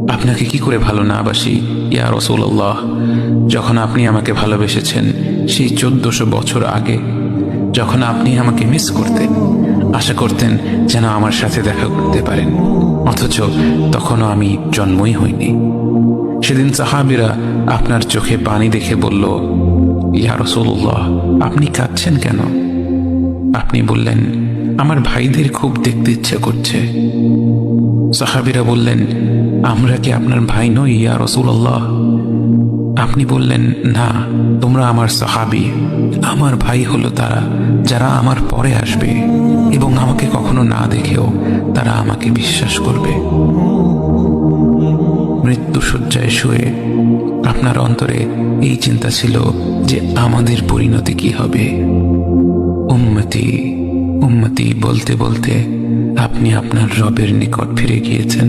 আপনাকে কি করে ভালো না বাসি ইয়া রাসূলুল্লাহ। যখন আপনি আমাকে ভালোবেসেছেন সেই 1400 বছর আগে, যখন আপনি আমাকে মিস করতেন, আশা করতেন যেন আমার সাথে দেখা করতে পারেন, অথচ তখনও আমি জন্মই হইনি। সেদিন সাহাবীরা আপনার চোখে পানি দেখে বলল, ইয়া রাসূলুল্লাহ, আপনি কাঁদছেন কেন? আপনি বললেন, আমার ভাইদের খুব দেখতে ইচ্ছা করছে। সাহাবীরা বললেন, আমরা কি আপনার ভাই নই ইয়া রাসূলুল্লাহ? আপনি বললেন, না, তোমরা আমার সাহাবী। আমার ভাই হলো তারা যারা আমার পরে আসবে এবং আমাকে কখনো না দেখেও তারা আমাকে বিশ্বাস করবে। মৃত্যু শয্যায় শুয়ে আপনার অন্তরে এই চিন্তা ছিল যে আমাদের পরিণতি কি হবে। উম্মতি উম্মতি বলতে বলতে আপনি আপনার রবের নিকট ফিরে গিয়েছেন।